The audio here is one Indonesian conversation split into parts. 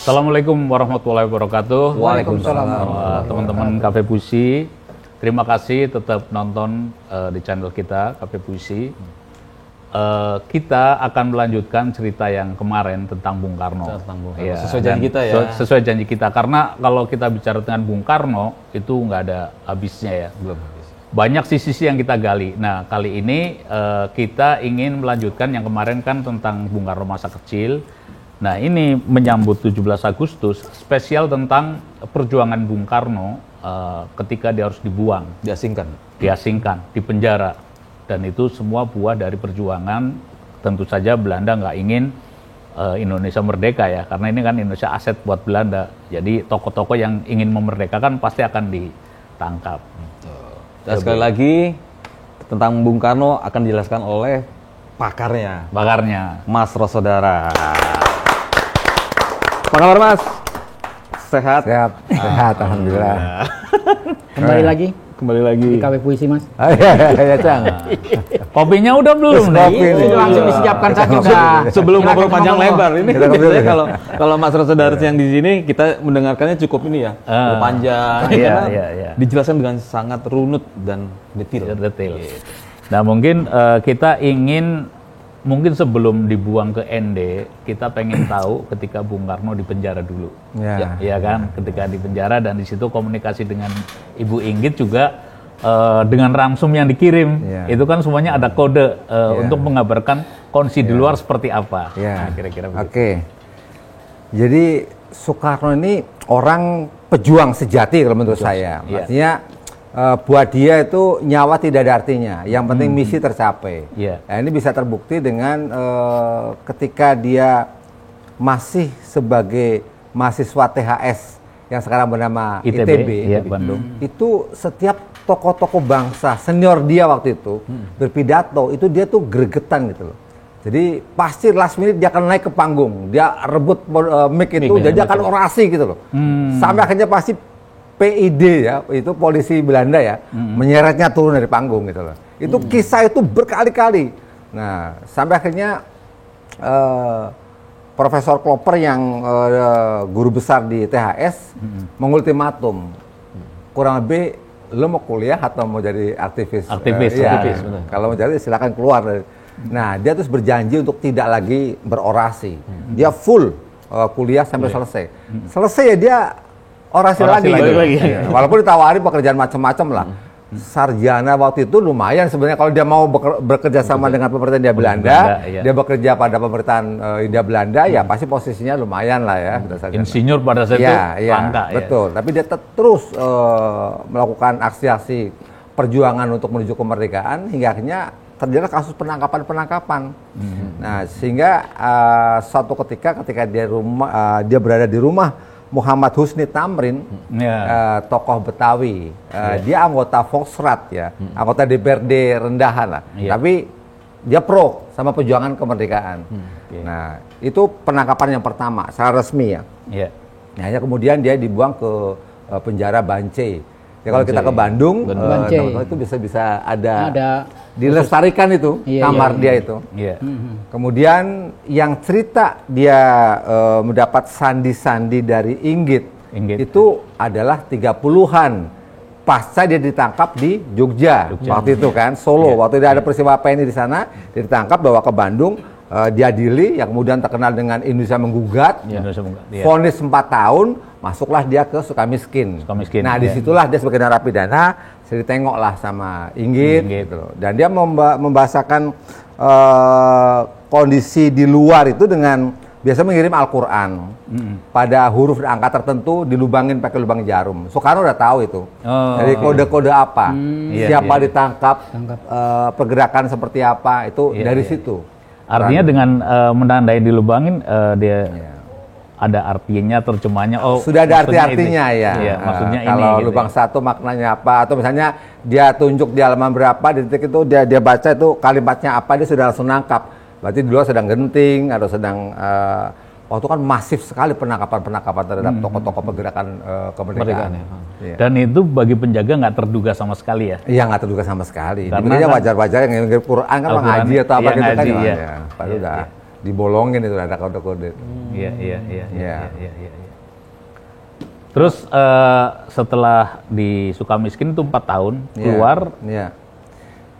Assalamualaikum warahmatullahi wabarakatuh. Waalaikumsalam. Teman-teman Cafe Puisi, terima kasih tetap nonton di channel kita Cafe Puisi. Kita akan melanjutkan cerita yang kemarin tentang Bung Karno. Ya, sesuai janji kita ya. Sesuai janji kita, karena kalau kita bicara dengan Bung Karno itu nggak ada habisnya ya. Belum habis. Banyak sisi-sisi yang kita gali. Nah, kali ini kita ingin melanjutkan yang kemarin kan tentang Bung Karno masa kecil. Nah, ini menyambut 17 Agustus, spesial tentang perjuangan Bung Karno ketika dia harus dibuang. Diasingkan, dipenjara. Dan itu semua buah dari perjuangan. Tentu saja Belanda nggak ingin Indonesia merdeka ya, karena ini kan Indonesia aset buat Belanda. Jadi tokoh-tokoh yang ingin memerdekakan pasti akan ditangkap. Dan sekali lagi, tentang Bung Karno akan dijelaskan oleh pakarnya, Mas Rosodara. Apa kabar Mas? Sehat? Sehat, alhamdulillah. Kembali lagi di Cafe Puisi Mas. Iya, Cang. Kopinya udah belum? Ini langsung disiapkan saja udah. Sebelum ngobrol panjang lebar ini, kalau Mas Rosodara yang di sini kita mendengarkannya cukup ini ya, panjang. Iya. Dijelaskan dengan sangat runut dan detail. Nah, mungkin kita ingin sebelum dibuang ke ND, kita pengen tahu ketika Bung Karno di penjara dulu. Ya kan, ketika di penjara dan di situ komunikasi dengan Ibu Inggit juga dengan ransum yang dikirim. Itu kan semuanya ada kode untuk mengabarkan kondisi di luar seperti apa. Nah, kira-kira begitu. Oke. Jadi Soekarno ini orang pejuang sejati kalau menurut saya. Artinya buat dia itu nyawa tidak ada artinya, yang penting misi tercapai. Nah, ini bisa terbukti dengan ketika dia masih sebagai mahasiswa THS yang sekarang bernama ITB, Bandung. Itu setiap tokoh-tokoh bangsa senior dia waktu itu berpidato, itu dia tuh gregetan gitu loh. Jadi pasti last minute dia akan naik ke panggung, dia rebut mic itu, jadi dia akan orasi gitu loh. Sampai akhirnya pasti PID ya, itu polisi Belanda ya, menyeretnya turun dari panggung gitu loh. Itu kisah itu berkali-kali. Nah, sampai akhirnya Profesor Klopper yang guru besar di THS mengultimatum, kurang lebih lo mau kuliah atau mau jadi aktivis? Aktivis. Kalau mau jadi silakan keluar. Nah, dia terus berjanji untuk tidak lagi berorasi. Dia full kuliah sampai selesai. Selesai ya dia orasi lagi. Walaupun ditawari pekerjaan macam-macam lah. Sarjana waktu itu lumayan sebenarnya kalau dia mau bekerja sama dengan pemerintahan Hindia Belanda, dia bekerja pada pemerintahan Hindia Belanda, ya pasti posisinya lumayan lah ya. Insinyur pada saat itu langka. Betul, tapi dia terus melakukan aksi-aksi perjuangan untuk menuju kemerdekaan hingga akhirnya terjadi kasus penangkapan. Nah, sehingga suatu ketika dia berada di rumah Muhammad Husni Tamrin, tokoh Betawi, dia anggota Volksrat ya, anggota DPRD rendahan lah, tapi dia pro sama perjuangan kemerdekaan. Nah, itu penangkapan yang pertama, secara resmi ya. Nah, hanya kemudian dia dibuang ke penjara Bancai. Ya kalau kita ke Bandung, itu bisa ada dilestarikan itu kamar dia itu. Kemudian yang cerita dia mendapat sandi-sandi dari Inggit itu adalah 30-an pasca dia ditangkap di Jogja. Waktu itu kan Solo. Waktu dia ada peristiwa PNI di sana, dia ditangkap bawa ke Bandung, diadili, yang kemudian terkenal dengan Indonesia Menggugat. Vonis 4 tahun, masuklah dia ke Sukamiskin. Nah, disitulah dia sebagai narapidana, saya ditengoklah sama Inggit. Gitu. Dan dia membahasakan kondisi di luar itu dengan biasa mengirim Al-Quran pada huruf dan angka tertentu, dilubangin pakai lubang jarum. Soekarno udah tahu itu. Jadi kode-kode apa, siapa ditangkap, pergerakan seperti apa, itu dari situ. Artinya dengan menandai dilubangin dia ada artinya, terjemahnya. Sudah ada arti-artinya ya. Maksudnya kalau ini, lubang satu maknanya apa, atau misalnya dia tunjuk di halaman berapa, di titik itu dia baca itu kalimatnya apa, dia sudah langsung nangkap. Berarti di luar sedang genting atau sedang waktu kan masif sekali penangkapan terhadap tokoh-tokoh pergerakan kemerdekaan. Ya. Dan itu bagi penjaga nggak terduga sama sekali ya? Iya, nggak terduga sama sekali. Karena kan wajar-wajar yang ngirim Quran kan ngaji atau apa gitu kan. Ya. Padahal udah dibolongin itu, ada kode-kode. Iya. Terus setelah di Sukamiskin itu 4 tahun keluar. Iya.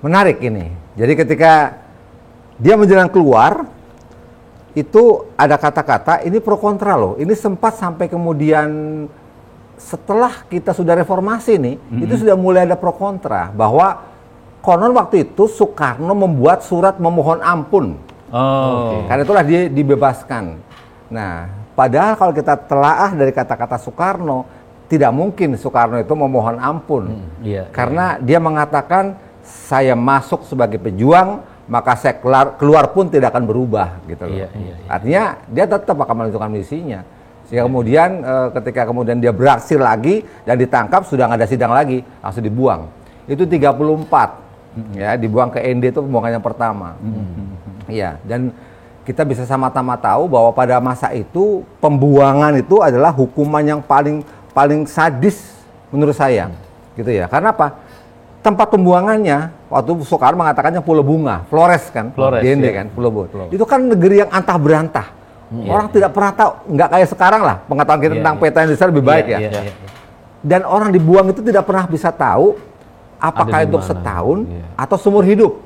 Menarik ini. Jadi ketika dia menjelang keluar, itu ada kata-kata ini pro kontra loh. Ini sempat sampai kemudian setelah kita sudah reformasi nih, itu sudah mulai ada pro kontra bahwa konon waktu itu Soekarno membuat surat memohon ampun. Karena itulah dia dibebaskan. Nah, padahal kalau kita telaah dari kata-kata Soekarno, tidak mungkin Soekarno itu memohon ampun. Karena dia mengatakan saya masuk sebagai pejuang, maka saya keluar pun tidak akan berubah gitu loh. Artinya dia tetap akan melanjutkan misinya. Sehingga kemudian ketika kemudian dia beraksi lagi dan ditangkap, sudah nggak ada sidang lagi, langsung dibuang. Itu 34 ya, dibuang ke ND, itu pembuangan yang pertama. Iya, dan kita bisa sama-sama tahu bahwa pada masa itu pembuangan itu adalah hukuman yang paling sadis menurut saya. Gitu ya. Karena apa? Tempat pembuangannya waktu Soekarno mengatakannya Pulau Bunga, Flores kan, DND kan, Pulau Bunga. Itu kan negeri yang antah berantah. Orang tidak pernah tahu, nggak kayak sekarang lah pengetahuan kita tentang peta Indonesia lebih baik ya. Dan orang dibuang itu tidak pernah bisa tahu apakah itu setahun atau seumur hidup.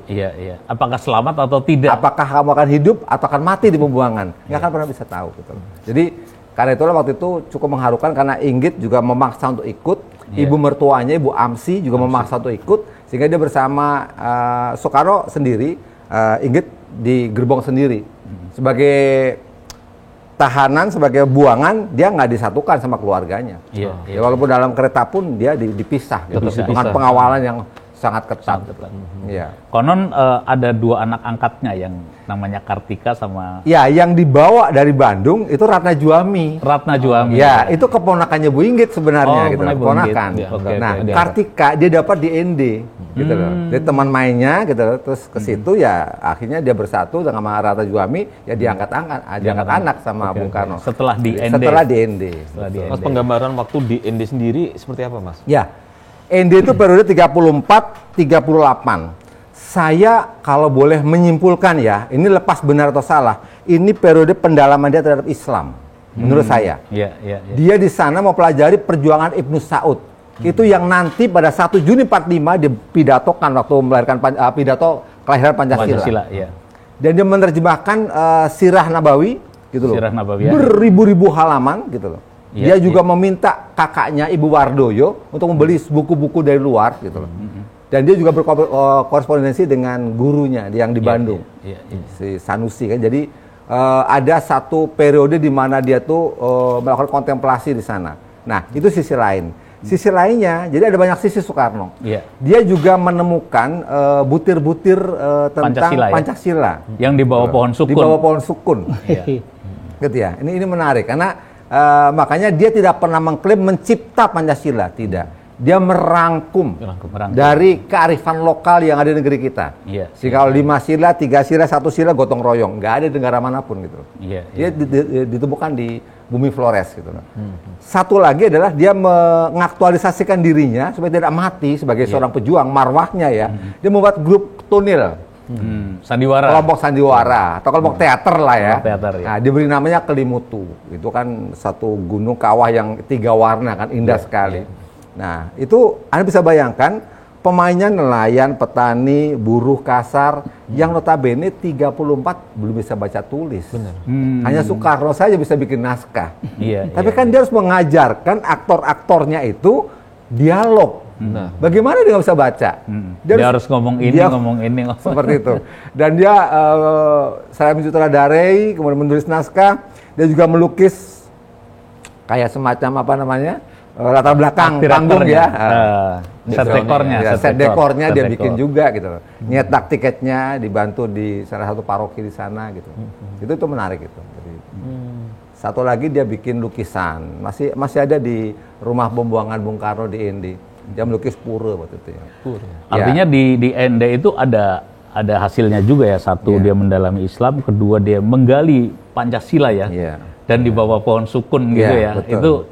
Apakah selamat atau tidak? Apakah kamu akan hidup atau akan mati di pembuangan? Nggak akan pernah bisa tahu. Gitu. Jadi karena itulah waktu itu cukup mengharukan karena Inggit juga memaksa untuk ikut. Ibu mertuanya, Ibu Amsi juga memaksa untuk ikut, sehingga dia bersama Soekarno sendiri, Inggit di gerbong sendiri. Sebagai tahanan, sebagai buangan, dia nggak disatukan sama keluarganya. Walaupun dalam kereta pun dia dipisah, gitu, dengan pengawalan yang sangat ketat. Konon ada 2 anak angkatnya yang namanya Kartika sama... Ya, yang dibawa dari Bandung itu Ratna Juami. Ya, itu keponakannya Bu Inggit sebenarnya, gitu. Keponakan. Kartika dia dapat di ND, gitu loh. Dia teman mainnya, gitu loh. Terus ke situ ya, akhirnya dia bersatu dengan Ratna Juami, ya diangkat anak sama Bung Karno. Setelah di ND. Mas, penggambaran waktu di ND sendiri seperti apa, Mas? Ya, ND itu periode 34-38. Saya kalau boleh menyimpulkan ya, ini lepas benar atau salah, ini periode pendalaman dia terhadap Islam, menurut saya. Dia di sana mempelajari perjuangan Ibnu Saud. Itu yang nanti pada 1 Juni 45 dipidatokan waktu melahirkan pidato kelahiran Pancasila. Dan dia menerjemahkan Sirah Nabawi, gitu loh. Beribu-ribu halaman, gitu loh. Dia juga meminta kakaknya Ibu Wardoyo untuk membeli buku-buku dari luar, gitu loh. Dan dia juga berkorespondensi dengan gurunya yang di Bandung, si Sanusi kan. Jadi ada satu periode di mana dia tuh melakukan kontemplasi di sana. Nah, itu sisi lain. Sisi lainnya, jadi ada banyak sisi Soekarno. Dia juga menemukan butir-butir tentang Pancasila yang di bawah pohon sukun. Di bawah pohon sukun. Gitu ya. Ini menarik karena makanya dia tidak pernah mengklaim mencipta Pancasila, tidak. Dia merangkum dari kearifan lokal yang ada di negeri kita. Sehingga kalau 5 sila, 3 sila, 1 sila gotong royong, nggak ada di negara manapun gitu. Dia ditemukan di bumi Flores gitu. Satu lagi adalah dia mengaktualisasikan dirinya supaya tidak mati sebagai seorang pejuang, marwahnya ya. Dia membuat grup tunil. Sandiwara. Kelompok sandiwara atau kelompok teater lah ya. Nah, diberi namanya Kelimutu. Itu kan satu gunung kawah yang 3 warna kan, indah sekali. Nah, itu Anda bisa bayangkan pemainnya nelayan, petani, buruh kasar yang notabene 34 belum bisa baca tulis. Hanya Soekarno saja bisa bikin naskah. Tapi kan dia harus mengajarkan aktor-aktornya itu dialog. Bagaimana dia nggak bisa baca? Dia harus ngomong ini, ngomong ini. Seperti itu. Dan dia saya mensutradarai, kemudian menulis naskah. Dia juga melukis kayak semacam apa namanya? Latar belakang panggung ya. Set dekornya dia bikin juga gitu. Nyetak tiketnya, dibantu di salah satu paroki di sana gitu. Itu menarik itu. Jadi, satu lagi dia bikin lukisan. Masih ada di rumah pembuangan Bung Karno di ND. Dia melukis pura waktu itu ya. Artinya di ND itu ada hasilnya juga ya. Satu dia mendalami Islam, kedua dia menggali Pancasila ya. dan di bawah pohon sukun gitu ya.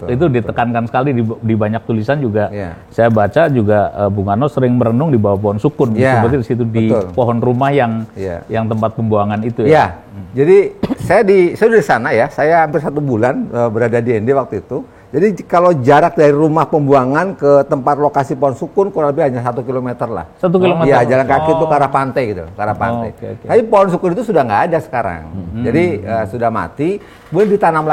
Itu ditekankan sekali di banyak tulisan juga. Saya baca juga Bung Karno sering merenung di bawah pohon sukun. Seperti di situ di pohon rumah yang tempat pembuangan itu ya. Jadi saya udah di sana ya. Saya hampir 1 bulan berada di ND waktu itu. Jadi kalau jarak dari rumah pembuangan ke tempat lokasi pohon sukun kurang lebih hanya 1 kilometer lah. 1 kilometer? Iya, jalan kaki itu ke arah pantai gitu, ke arah pantai. Tapi pohon sukun itu sudah nggak ada sekarang. Jadi sudah mati, kemudian ditanam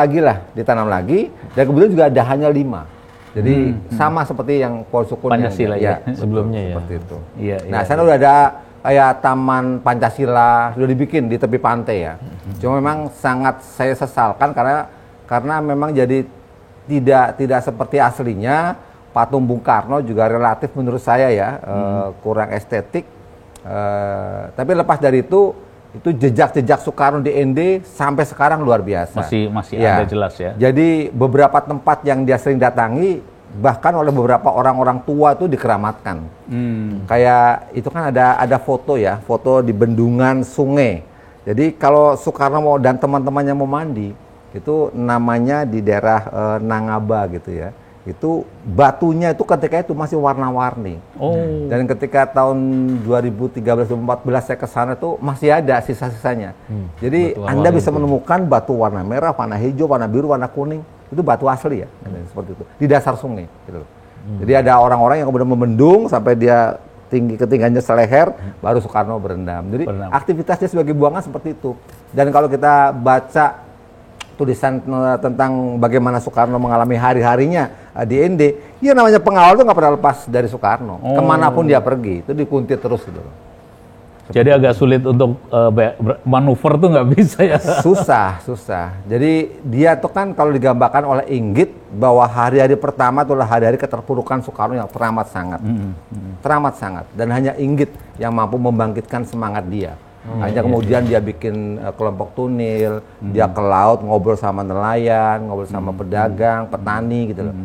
lagi, dan kemudian juga ada hanya 5. Jadi sama seperti yang pohon sukun Pancasila yang, sebelumnya seperti itu. Nah, sana udah ada kayak Taman Pancasila sudah dibikin di tepi pantai ya. Cuma memang sangat saya sesalkan karena memang jadi tidak seperti aslinya. Patung Bung Karno juga relatif menurut saya ya kurang estetik. Tapi lepas dari itu jejak-jejak Soekarno di ND sampai sekarang luar biasa. Masih ada jelas ya. Jadi beberapa tempat yang dia sering datangi bahkan oleh beberapa orang-orang tua itu dikeramatkan. Kayak itu kan ada foto ya, foto di bendungan sungai. Jadi kalau Soekarno dan teman-temannya mau mandi, itu namanya di daerah Nangaba gitu ya. Itu batunya itu ketika itu masih warna-warni. Dan ketika tahun 2013-2014 saya ke sana tuh masih ada sisa-sisanya. Jadi Anda bisa menemukan batu warna merah, warna hijau, warna biru, warna kuning. Itu batu asli ya, seperti itu. Di dasar sungai gitu. Jadi ada orang-orang yang kemudian membendung sampai dia ketinggiannya seleher, baru Soekarno berendam. Jadi aktivitasnya sebagai buangan seperti itu. Dan kalau kita baca tulisan tentang bagaimana Soekarno mengalami hari-harinya di ND, ya namanya pengawal itu nggak pernah lepas dari Soekarno. Kemanapun dia pergi, itu dikuntit terus gitu. Jadi agak sulit untuk manuver tuh nggak bisa ya? Susah. Jadi dia tuh kan kalau digambarkan oleh Inggit bahwa hari-hari pertama itulah hari-hari keterpurukan Soekarno yang teramat sangat. Dan hanya Inggit yang mampu membangkitkan semangat dia. Hanya kemudian dia bikin kelompok tunil, dia ke laut ngobrol sama nelayan, ngobrol sama pedagang, petani gitu loh.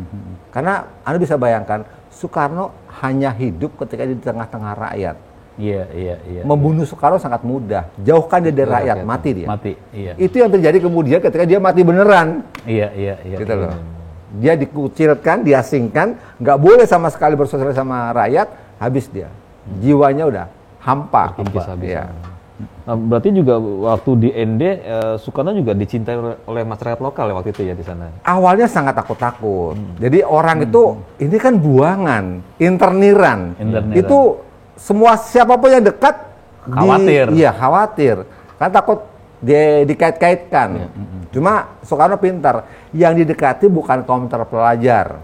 Karena Anda bisa bayangkan, Soekarno hanya hidup ketika di tengah-tengah rakyat. Membunuh Soekarno sangat mudah. Jauhkan dia dari rakyat, mati dia. Itu yang terjadi kemudian ketika dia mati beneran. Gitu loh. Dia dikucilkan, diasingkan, nggak boleh sama sekali bersosialisasi sama rakyat, habis dia. Jiwanya udah hampa. Habis. Nah, berarti juga waktu di ND Soekarno juga dicintai oleh masyarakat lokal ya waktu itu ya di sana. Awalnya sangat takut. Jadi orang itu ini kan buangan, interniran. Itu semua siapapun yang dekat khawatir. Khawatir. Kan takut dikait-kaitkan. Cuma Soekarno pintar. Yang didekati bukan kaum terpelajar.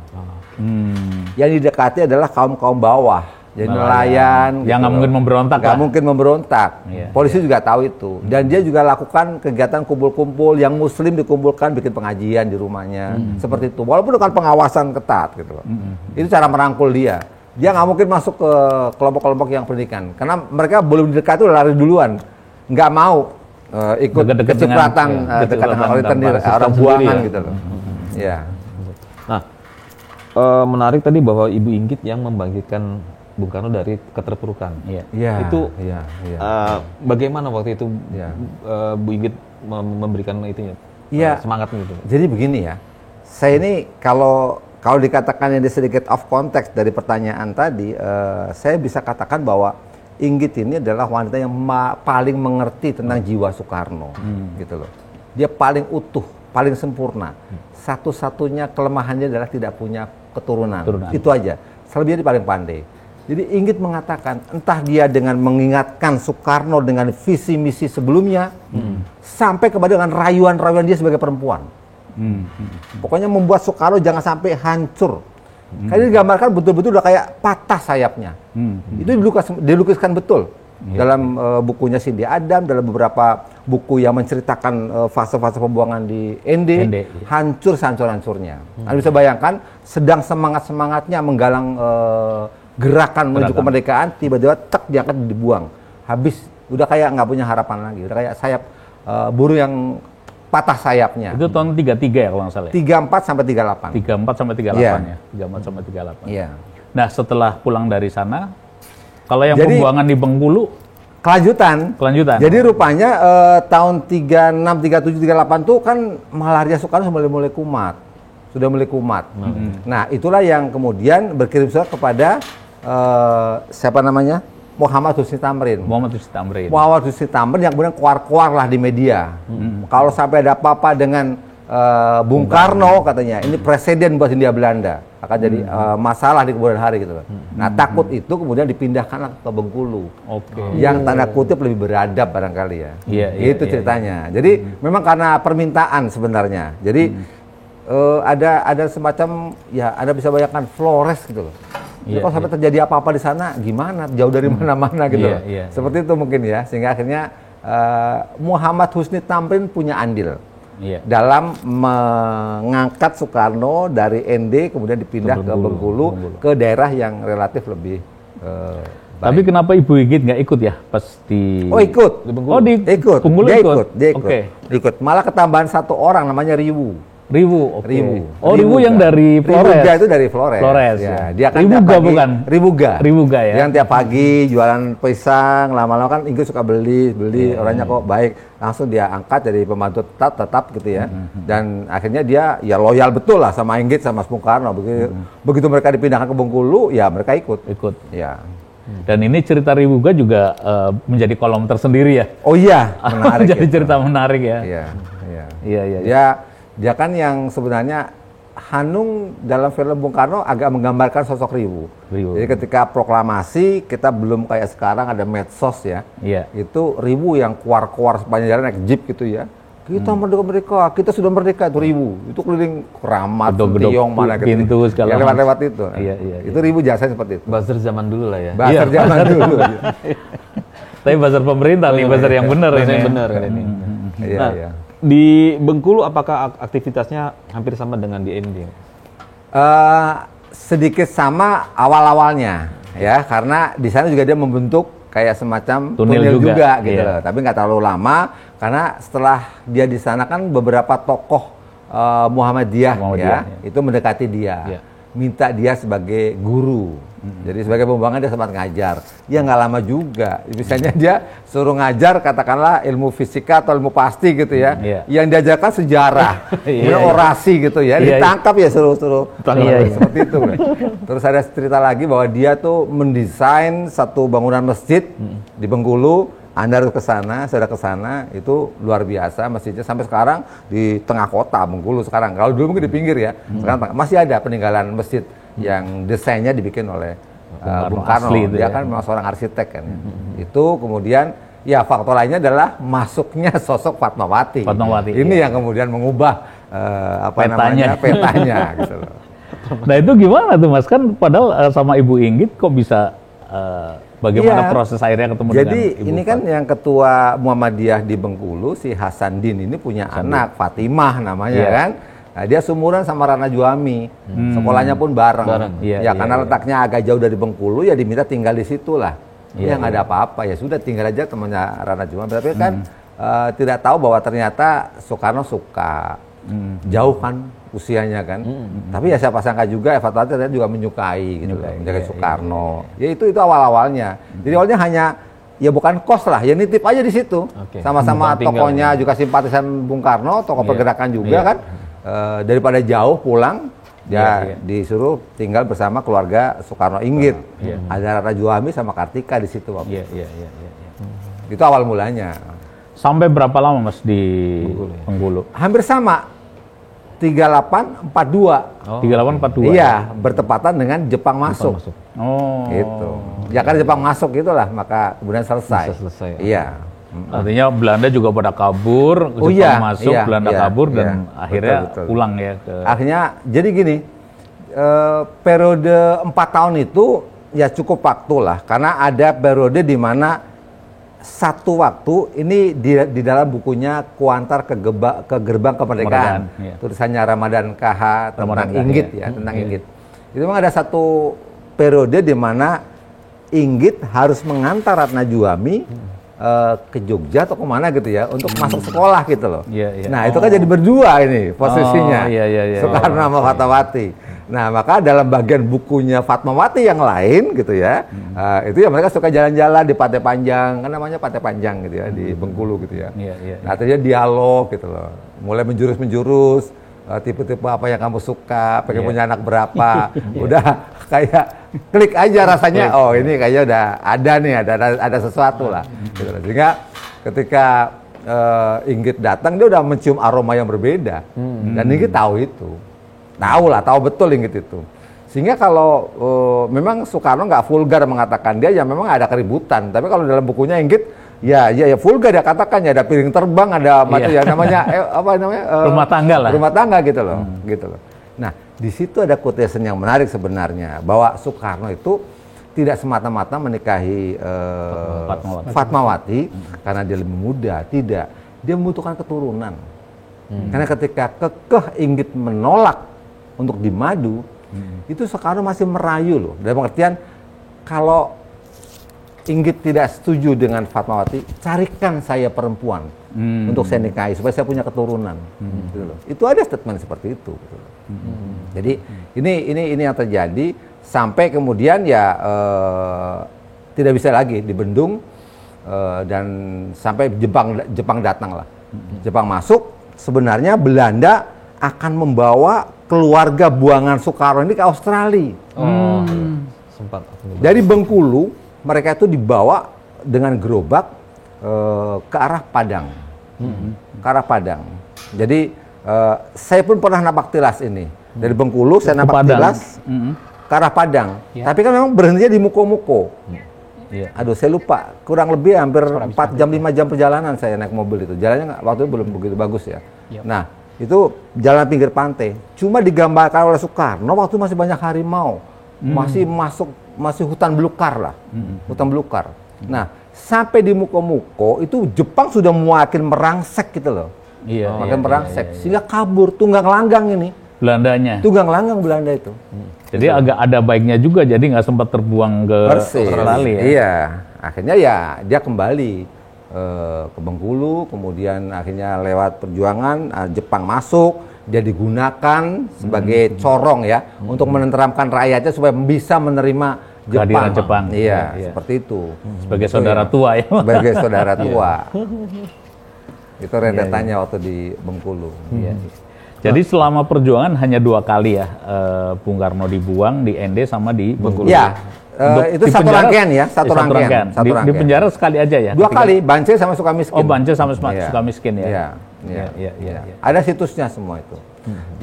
Yang didekati adalah kaum bawah. Jadi nelayan yang nggak mungkin memberontak. Nggak mungkin memberontak. Polisi juga tahu itu. Dan dia juga lakukan kegiatan kumpul-kumpul, yang Muslim dikumpulkan bikin pengajian di rumahnya, seperti itu. Walaupun dengan pengawasan ketat gitu loh. Itu cara merangkul dia. Dia nggak mungkin masuk ke kelompok-kelompok yang pendidikan, karena mereka belum dekat udah lari duluan, nggak mau ikut kecipratan dekat dengan orang buangan gitu loh. Nah, menarik tadi bahwa Ibu Inggit yang membangkitkan Bung Karno dari keterpurukan. Itu bagaimana waktu itu Bu Inggit memberikan itunya semangat gitu? Jadi begini ya, saya ini kalau dikatakan yang sedikit off context dari pertanyaan tadi, saya bisa katakan bahwa Inggit ini adalah wanita yang paling mengerti tentang jiwa Soekarno, gitu loh. Dia paling utuh, paling sempurna. Satu-satunya kelemahannya adalah tidak punya keturunan. Itu aja. Selebihnya dia paling pandai. Jadi Inggit mengatakan, entah dia dengan mengingatkan Soekarno dengan visi misi sebelumnya, sampai kepada dengan rayuan-rayuan dia sebagai perempuan. Pokoknya membuat Soekarno jangan sampai hancur. Karena digambarkan betul-betul udah kayak patah sayapnya. Itu dilukiskan betul dalam bukunya Cindy Adam, dalam beberapa buku yang menceritakan fase-fase pembuangan di ND. Hancur sehancur-hancurnya. Anda bisa bayangkan, sedang semangat-semangatnya menggalang gerakan menuju kemerdekaan, tiba-tiba tek diangkat dibuang. Habis, udah kayak nggak punya harapan lagi. Udah kayak sayap burung yang patah sayapnya. Itu tahun 33 ya kalau nggak salah. 34 sampai 38. 34 sampai 38 ya. 34 sampai 38. Nah, setelah pulang dari sana, kalau yang pembuangan di Bengkulu Kelanjutan. Jadi rupanya tahun 36, 37, 38 tuh kan malaria Soekarno sudah mulai kumat. Nah, itulah yang kemudian berkirim surat kepada siapa namanya? Muhammad Husni Tamrin yang kemudian keluar lah di media. Kalau sampai ada apa-apa dengan Bung Karno katanya, ini presiden buat Hindia Belanda, akan jadi masalah di kemudian hari gitu loh. Nah, takut itu kemudian dipindahkan ke Bengkulu. Yang tanda kutip lebih beradab barangkali ya. Itu ceritanya. Jadi memang karena permintaan sebenarnya. Jadi ada semacam ya, Anda bisa bayangkan Flores gitu loh. Kalau sampai terjadi apa-apa di sana gimana? Jauh dari mana-mana gitu loh. Seperti itu mungkin ya, sehingga akhirnya Muhammad Husni Tamrin punya andil dalam mengangkat Soekarno dari ND kemudian dipindah ke Bengkulu, ke daerah yang relatif lebih Tapi kenapa Ibu Inggit nggak ikut ya pas di... Oh ikut. Di Bengkulu. Dia ikut. Malah ketambahan satu orang namanya Riwu. Riwu. Riwu yang dari Flores. Riwuga itu dari Flores. Ya. Dia kan Riwuga bukan? Riwuga ya. Yang tiap pagi jualan pisang, lama-lama kan Inggit suka beli, orangnya kok baik. Langsung dia angkat jadi pembantu tetap gitu ya. Dan akhirnya dia ya loyal betul lah sama Inggit sama Bung Karno. Begitu mereka dipindahkan ke Bengkulu, ya mereka ikut. Ya. Dan ini cerita Riwuga juga menjadi kolom tersendiri ya. Oh iya, menarik. Jadi cerita menarik ya. Iya. Dia kan yang sebenarnya Hanung dalam film Bung Karno agak menggambarkan sosok Riwu. Jadi ketika proklamasi kita belum kayak sekarang ada medsos ya. Itu Riwu yang keluar sepanjang jalan naik jeep gitu ya. Kita merdeka, kita sudah merdeka, itu Riwu. Itu keliling Keramat, Tiong, mana gitu. Pintu segala lewat itu. Itu Riwu jasa seperti itu. Buzzer zaman dulu lah ya. Buzzer zaman dulu. Tapi buzzer pemerintah nih, buzzer yang benar ini. Yang benar kan ini. Iya. Di Bengkulu apakah aktivitasnya hampir sama dengan di ND? Sedikit sama awal-awalnya ya, karena di sana juga dia membentuk kayak semacam tunil juga gitu loh. Tapi nggak terlalu lama karena setelah dia di sana kan beberapa tokoh Muhammadiyah itu mendekati dia, minta dia sebagai guru. Jadi sebagai pembangunan dia sempat ngajar. Ya nggak lama juga. Misalnya dia suruh ngajar katakanlah ilmu fisika atau ilmu pasti gitu ya. Yang diajarkan sejarah, orasi gitu ya. Ditangkap ya suruh seperti itu. Terus ada cerita lagi bahwa dia tuh mendesain satu bangunan masjid di Bengkulu. Anda harus ke sana, saya ke sana, itu luar biasa masjidnya sampai sekarang di tengah kota Bengkulu sekarang. Kalau dulu mungkin di pinggir ya. Sekarang masih ada peninggalan masjid yang desainnya dibikin oleh Bung Karno. Dia kan memang seorang arsitek kan. Itu kemudian ya faktor lainnya adalah masuknya sosok Fatmawati. Ini yang kemudian mengubah petanya gitu loh. Nah itu gimana tuh Mas? Kan padahal sama Ibu Inggit kok bisa bagaimana proses akhirnya ketemu dengan Ibu? Jadi ini kan Fat? yang ketua Muhammadiyah di Bengkulu si Hasan Din ini punya anak Fatimah namanya kan. Nah, dia sumuran sama Rana Juami, sekolahnya pun bareng. Karena letaknya agak jauh dari Bengkulu, ya diminta tinggal di situ lah. Nggak ada apa-apa, ya sudah tinggal aja temannya Rana Juami. Tapi kan tidak tahu bahwa ternyata Soekarno suka, jauh kan usianya kan. Tapi ya siapa sangka juga Fatmawati ternyata juga menyukai gitu, menjaga Soekarno. Ya itu awal-awalnya. Jadi awalnya hanya ya bukan kos lah, ya nitip aja di situ. Sama-sama tokohnya juga simpatisan Bung Karno, tokoh pergerakan juga kan. Daripada jauh pulang disuruh tinggal bersama keluarga Soekarno Inggit. Ada Rana Juami sama Kartika di situ. Itu awal mulanya. Sampai berapa lama Mas di Bengkulu? Hampir sama. 3842. Iya, bertepatan dengan Jepang masuk. Gitu. Ya kan Jepang masuk gitulah, maka kemudian selesai. Iya. Artinya Belanda juga pada kabur, Jepang masuk, Belanda kabur dan akhirnya pulang ya ke... Akhirnya jadi gini, periode 4 tahun itu ya cukup waktu lah, karena ada periode di mana satu waktu ini di dalam bukunya Kuantar ke Gerbang Kemerdekaan, tulisannya Ramadan KH tentang Inggit tentang Inggit. Itu memang ada satu periode di mana Inggit harus mengantar Ratna Juami ke Jogja atau kemana gitu ya untuk masuk sekolah gitu loh. Nah itu kan jadi berdua ini posisinya Soekarno sama Fatmawati. Nah, maka dalam bagian bukunya Fatmawati yang lain gitu ya, itu ya mereka suka jalan-jalan di Pantai Panjang, kan namanya Pantai Panjang gitu ya, di Bengkulu gitu ya. Nah, terjadi dialog gitu loh, mulai menjurus-menjurus, tipe-tipe apa yang kamu suka, pengen punya anak berapa, udah kayak klik aja rasanya, oh ini kayaknya udah ada nih, ada sesuatu lah. Gitu loh. Sehingga ketika Inggit datang, dia udah mencium aroma yang berbeda, dan Inggit tahu itu. Tahu betul Inggit itu. Sehingga kalau memang Soekarno nggak vulgar mengatakan dia, ya memang ada keributan. Tapi kalau dalam bukunya Inggit, ya vulgar dia katakan, ya ada piring terbang, ada ya namanya rumah tangga lah. Rumah tangga gitu loh, gitu loh. Nah, di situ ada quotation yang menarik sebenarnya, bahwa Soekarno itu tidak semata-mata menikahi Fatmawati karena dia lebih muda, tidak. Dia membutuhkan keturunan. Karena ketika kekeh Inggit menolak untuk dimadu, itu Soekarno masih merayu loh. Dalam pengertian, kalau Inggit tidak setuju dengan Fatmawati, carikan saya perempuan untuk saya nikahi supaya saya punya keturunan. Gitu loh. Itu ada statement seperti itu. Gitu loh. Jadi ini yang terjadi sampai kemudian ya tidak bisa lagi dibendung, dan sampai Jepang datang lah. Jepang masuk, sebenarnya Belanda akan membawa keluarga buangan Soekarno ini ke Australia. Sempat. Dari Bengkulu mereka itu dibawa dengan gerobak ke arah Padang. Ke arah Padang. Jadi saya pun pernah napak tilas ini. Dari Bengkulu saya napak tilas ke arah Padang. Tapi kan memang berhentinya di Muko-Muko. Aduh, saya lupa. Kurang lebih hampir 4 jam 5 jam perjalanan saya naik mobil itu. Jalannya waktu itu belum begitu bagus ya. Nah, itu jalan pinggir pantai. Cuma digambarkan oleh Soekarno waktu masih banyak harimau. Masih hutan belukar lah. Hutan belukar. Nah, sampai di Muko-Muko itu Jepang sudah makin merangsek gitu loh. Makin merangsek. Sehingga kabur tunggang langgang ini. Belandanya. Tunggang langgang Belanda itu. Jadi agak ada baiknya juga, jadi nggak sempat terbuang ke Australia. Iya, akhirnya ya dia kembali ke Bengkulu, kemudian akhirnya lewat perjuangan Jepang masuk, dia digunakan sebagai corong ya untuk menenteramkan rakyatnya supaya bisa menerima Jepang. Iya, seperti itu. Sebagai saudara tua ya. Sebagai saudara tua. Itu rentetannya waktu di Bengkulu. Jadi selama perjuangan hanya 2 kali ya, Bung Karno dibuang di ND sama di Bengkulu. Iya, itu satu rangkaian ya, satu rangkaian. Di penjara sekali aja ya? 2 kali, Bance sama Sukamiskin. Oh, Bance sama Sukamiskin ya? Iya. Ada situsnya semua itu.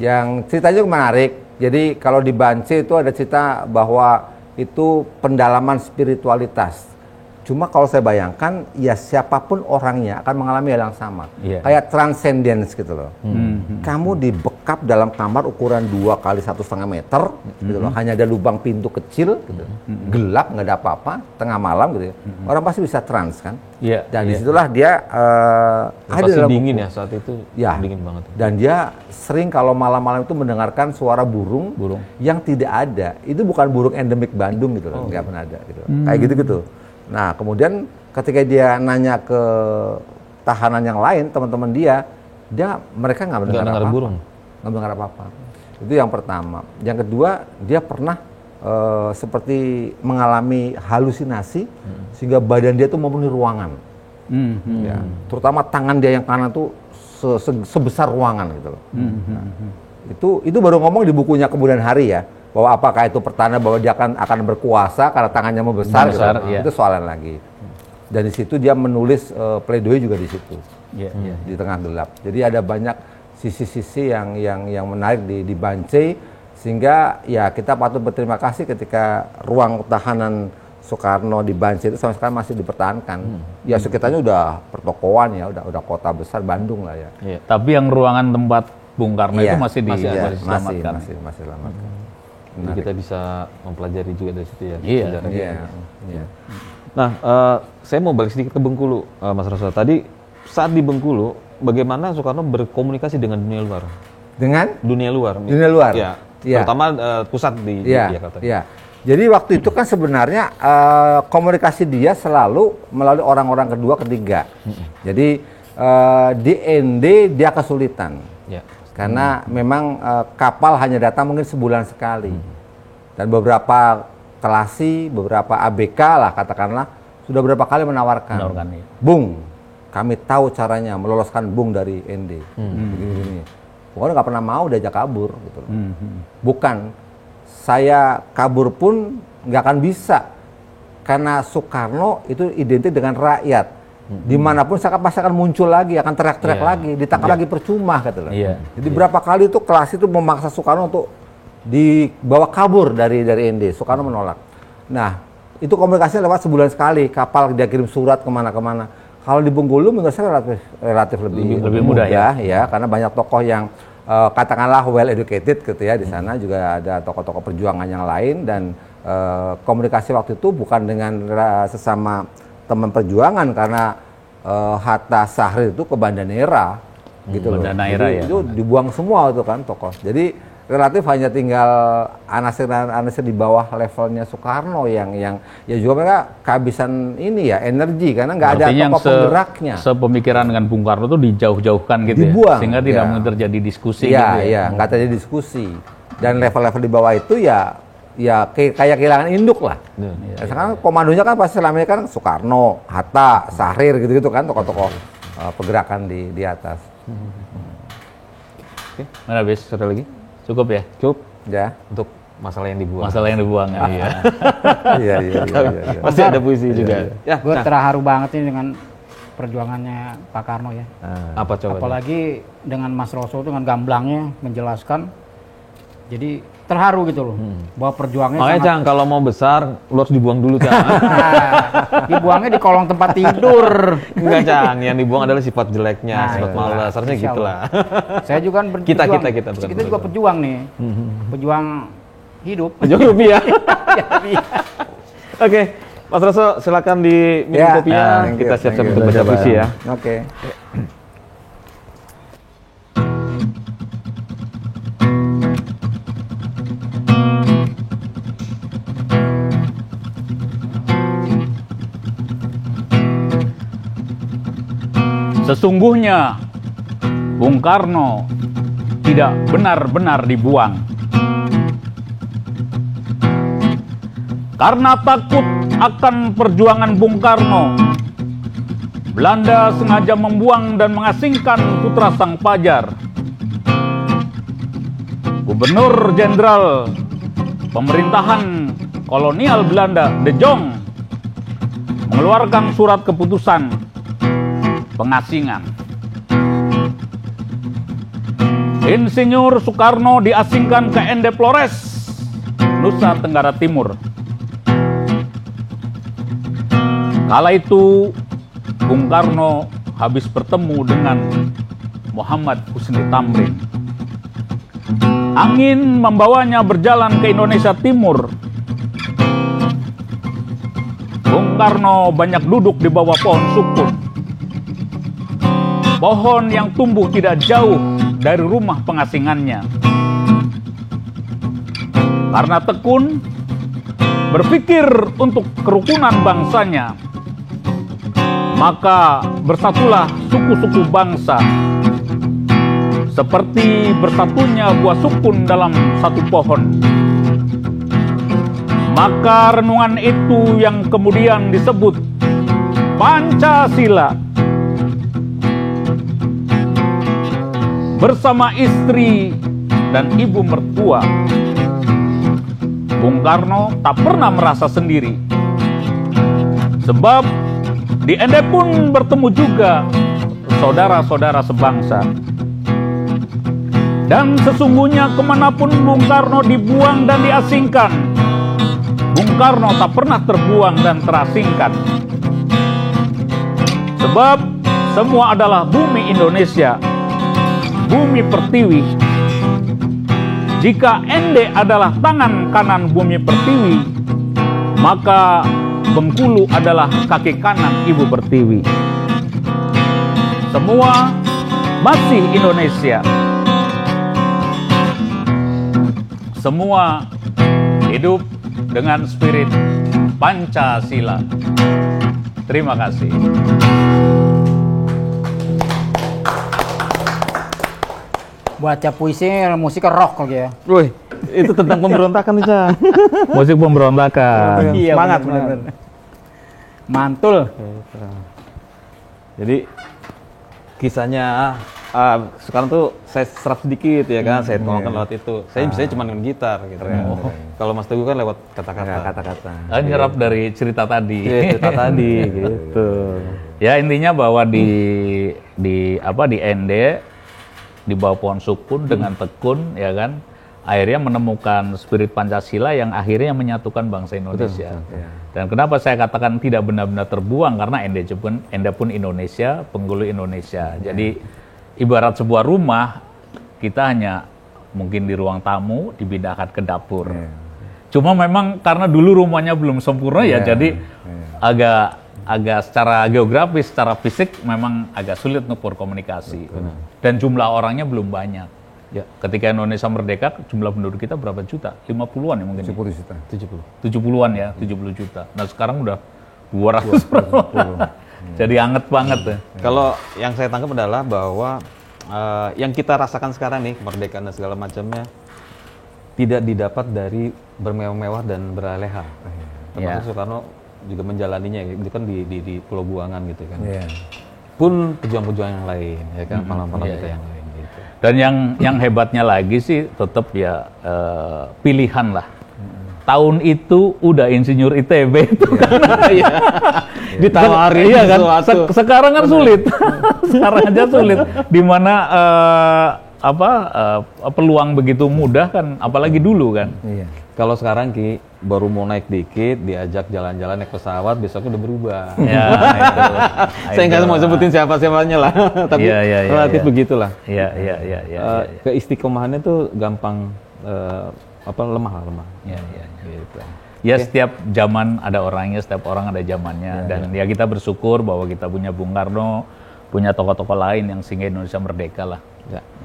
Yang ceritanya menarik, jadi kalau di Bance itu ada cerita bahwa itu pendalaman spiritualitas. Cuma kalau saya bayangkan, ya siapapun orangnya akan mengalami hal yang sama. Kayak transcendence gitu loh. Kamu dibekap dalam kamar ukuran 2 kali 1,5 meter, gitu loh. Hanya ada lubang pintu kecil, gitu. Gelap, nggak ada apa-apa, tengah malam gitu ya. Orang pasti bisa trans kan. Dan disitulah dia ada pasti dalam dingin ya saat itu, dingin banget. Dan dia sering kalau malam-malam itu mendengarkan suara burung yang tidak ada. Itu bukan burung endemik Bandung gitu loh, nggak pernah ada gitu. Kayak gitu-gitu. Nah, kemudian ketika dia nanya ke tahanan yang lain, teman-teman mereka nggak mendengar apa-apa. Burung. Nggak mendengar apa-apa. Itu yang pertama. Yang kedua, dia pernah seperti mengalami halusinasi sehingga badan dia tuh memenuhi ruangan. Ya, terutama tangan dia yang kanan tuh sebesar ruangan gitu loh. Itu baru ngomong di bukunya Kemudian Hari ya. Bahwa apakah itu pertanda bahwa dia akan berkuasa karena tangannya membesar gitu. Itu soalan lagi. Dan di situ dia menulis pledoi juga di situ, di tengah gelap. Jadi ada banyak sisi-sisi yang menarik di Bance, sehingga ya kita patut berterima kasih ketika ruang tahanan Soekarno di Bance itu sampai sekarang masih dipertahankan. Ya sekitarnya udah pertokoan ya, udah kota besar Bandung lah ya. Tapi yang ruangan tempat Bung Karno itu masih diselamatkan. Masih selamatkan. Jadi kita bisa mempelajari juga dari situ ya. Iya. Nah, saya mau balik sedikit ke Bengkulu, Mas Rasul. Tadi saat di Bengkulu, bagaimana Soekarno berkomunikasi dengan dunia luar? Dengan? Dunia luar. Dunia luar. Ya. Terutama pusat di Jakarta. Iya. Jadi waktu itu kan sebenarnya komunikasi dia selalu melalui orang-orang kedua, ketiga. Jadi di ND dia kesulitan. karena memang kapal hanya datang mungkin sebulan sekali. Dan beberapa kelasi, beberapa ABK lah katakanlah, sudah berapa kali menawarkan. Ya. Bung, kami tahu caranya meloloskan Bung dari ND. Begini-begini. Pokoknya nggak pernah mau diajak kabur. Gitu. Bukan, saya kabur pun nggak akan bisa. Karena Soekarno itu identik dengan rakyat. Dimanapun saya pasti akan muncul lagi, akan teriak-teriak lagi, ditangkap lagi percuma. Gitu. Jadi berapa kali itu kelas itu memaksa Soekarno untuk dibawa kabur dari ND. Soekarno menolak. Nah, itu komunikasinya lewat sebulan sekali. Kapal dia kirim surat kemana-kemana. Kalau di Bengkulu menurut saya relatif lebih mudah ya, karena banyak tokoh yang katakanlah well educated gitu ya, di sana juga ada tokoh-tokoh perjuangan yang lain, dan komunikasi waktu itu bukan dengan sesama teman perjuangan, karena Hatta Syahrir itu ke Banda Neira gitu loh. Ya. Itu dibuang semua itu kan tokoh. Jadi relatif hanya tinggal anasir di bawah levelnya Soekarno yang ya juga mereka kehabisan ini ya energi, karena nggak ada tokoh penggeraknya. Sepemikiran dengan Bung Karno itu dijauh-jauhkan gitu dibuang, ya, sehingga tidak mungkin terjadi diskusi. Nggak terjadi diskusi. Dan level-level di bawah itu ya kayak kehilangan induk lah. Sekarang komandonya kan pasti selama ini kan Soekarno, Hatta, Syahrir gitu-gitu kan, tokoh-tokoh pergerakan di atas. Mana habis? Satu lagi? Cukup ya? Cukup ya untuk masalah yang dibuang. Masalah yang dibuang. Iya. Iya. Pasti ada puisi juga. Ya, gue terharu banget nih dengan perjuangannya Pak Karno ya. Apa coba? Apalagi dengan Mas Roso dengan gamblangnya menjelaskan. Jadi terharu gitu loh, bahwa perjuangannya makanya Cang, kalau mau besar lu harus dibuang dulu Cang. Dibuangnya di kolong tempat tidur. Enggak Cang, yang dibuang adalah sifat jeleknya, sifat malas, harusnya gitulah. Saya juga kan kita juga pejuang nih, pejuang hidup. Pejuang rupiah. Oke, Mas Roso silakan diminum kopinya, kita siap-siap untuk baca puisi ya. Oke. Sesungguhnya Bung Karno tidak benar-benar dibuang. Karena takut akan perjuangan Bung Karno, Belanda sengaja membuang dan mengasingkan putra sang Pajar. Gubernur Jenderal Pemerintahan Kolonial Belanda, De Jong, mengeluarkan surat keputusan pengasingan. Insinyur Soekarno diasingkan ke ND Flores, Nusa Tenggara Timur. Kala itu Bung Karno habis bertemu dengan Muhammad Husni Tamrin. Angin membawanya berjalan ke Indonesia Timur. Bung Karno banyak duduk di bawah pohon sukun. Pohon yang tumbuh tidak jauh dari rumah pengasingannya. Karena tekun berpikir untuk kerukunan bangsanya, maka bersatulah suku-suku bangsa. Seperti bersatunya buah sukun dalam satu pohon. Maka renungan itu yang kemudian disebut Pancasila. Bersama istri dan ibu mertua, Bung Karno tak pernah merasa sendiri. Sebab di ND pun bertemu juga saudara-saudara sebangsa. Dan sesungguhnya kemanapun Bung Karno dibuang dan diasingkan, Bung Karno tak pernah terbuang dan terasingkan. Sebab semua adalah bumi Indonesia, bumi pertiwi. Jika ND adalah tangan kanan bumi pertiwi, maka Bengkulu adalah kaki kanan ibu pertiwi. Semua masih Indonesia. Semua hidup dengan spirit Pancasila. Terima kasih. Baca puisi, musiknya rock lagi ya. Wih, itu tentang pemberontakan nih, Cang. Musik pemberontakan. Iya, Semangat, bener-bener. Mantul. Jadi kisahnya sekarang tuh saya serap sedikit ya kan, saya tuangkan lewat itu. Saya biasanya cuma dengan gitar gitu. Kalau Mas Teguh kan lewat kata-kata. Nyerap dari cerita tadi. Iya, cerita tadi gitu. Ya intinya bahwa di Ende di bawah pohon sukun dengan tekun ya kan, akhirnya menemukan spirit Pancasila yang akhirnya menyatukan bangsa Indonesia. Betul. Dan kenapa saya katakan tidak benar-benar terbuang, karena Ende pun Indonesia, penghulu Indonesia. Jadi ibarat sebuah rumah, kita hanya mungkin di ruang tamu dipindahkan ke dapur. Cuma memang karena dulu rumahnya belum sempurna ya, jadi agak secara geografis, secara fisik memang agak sulit untuk berkomunikasi. Dan jumlah orangnya belum banyak. Ya, ketika Indonesia merdeka, jumlah penduduk kita berapa juta? 50-an ya mungkin. 70 juta. 70-an ya, 70 juta. Nah sekarang udah 200 Jadi anget banget ya. Kalau yang saya tangkap adalah bahwa yang kita rasakan sekarang nih, kemerdekaan dan segala macamnya, tidak didapat dari bermewah-mewah dan berleha. Termasuk Soekarno juga menjalaninya, itu kan di Pulau Buangan gitu kan. Pun pejuang-pejuang yang lain, ya kan, pahlawan-pahlawan kita yang lain. Gitu. Dan yang hebatnya lagi sih tetap ya pilihan lah. Tahun itu udah insinyur ITB itu kan. Ditawari iya kan. Sekarang kan sulit. Sekarang aja sulit. Dimana peluang begitu mudah kan, apalagi dulu kan. Iya. Kalau sekarang Ki baru mau naik dikit, diajak jalan-jalan naik pesawat, besoknya udah berubah. Ya, Saya nggak mau sebutin siapa-siapanya lah, tapi relatif begitulah. Iya. Keistiqomahannya tuh gampang lemah. Iya. Gitu. Ya setiap zaman ada orangnya, setiap orang ada zamannya. Dan ya kita bersyukur bahwa kita punya Bung Karno, punya tokoh-tokoh lain yang sehingga Indonesia merdeka lah,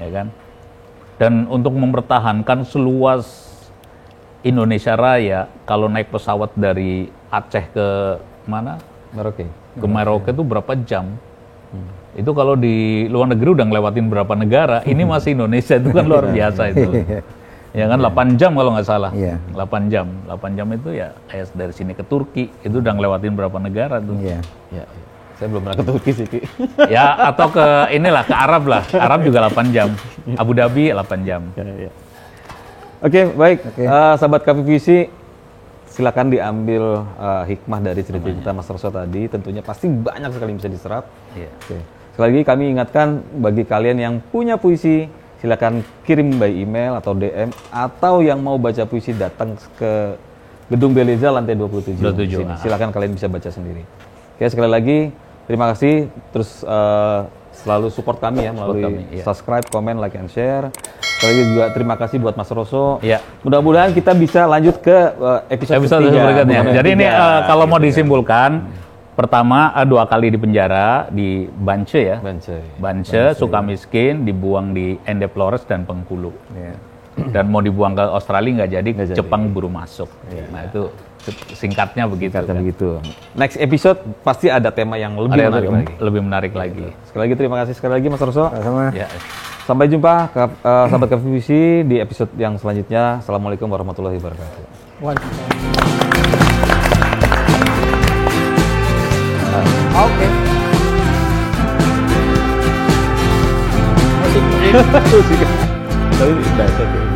ya kan. Dan untuk mempertahankan seluas Indonesia Raya, kalau naik pesawat dari Aceh ke mana? Merauke. Ke Merauke itu berapa jam? Itu kalau di luar negeri udah ngelewatin berapa negara, ini masih Indonesia, itu kan luar biasa itu. Ya kan 8 jam kalau nggak salah. 8 jam. 8 jam itu ya kayak dari sini ke Turki, itu udah ngelewatin berapa negara tuh. Iya. Saya belum pernah ke Turki sih, Ki. Ya, atau ke inilah, ke Arab lah. Arab juga 8 jam. Abu Dhabi 8 jam. Oke, baik. Sahabat KPVC, silakan diambil hikmah dari cerita Mas Roso tadi. Tentunya pasti banyak sekali yang bisa diserap. Oke. Sekali lagi kami ingatkan bagi kalian yang punya puisi, silakan kirim by email atau DM, atau yang mau baca puisi datang ke Gedung Beleza lantai 27. Silakan kalian bisa baca sendiri. Oke, sekali lagi terima kasih, terus selalu support kami ya melalui subscribe, comment, like, and share. Sekali lagi juga terima kasih buat Mas Roso. Mudah-mudahan kita bisa lanjut ke episode berikutnya. Jadi ini kalau mau disimpulkan, pertama 2 kali di penjara di Bance ya. Bance, Sukamiskin, dibuang di Ende Flores dan Bengkulu. Dan mau dibuang ke Australia nggak jadi, Jepang buru masuk. Nah itu singkatnya begitu. Next episode pasti ada tema yang lebih menarik lagi. Sekali lagi terima kasih sekali lagi Mas Roso. Sama. Sampai jumpa sahabat KPVC di episode yang selanjutnya. Assalamualaikum warahmatullahi wabarakatuh. Oke. Musik. Tapi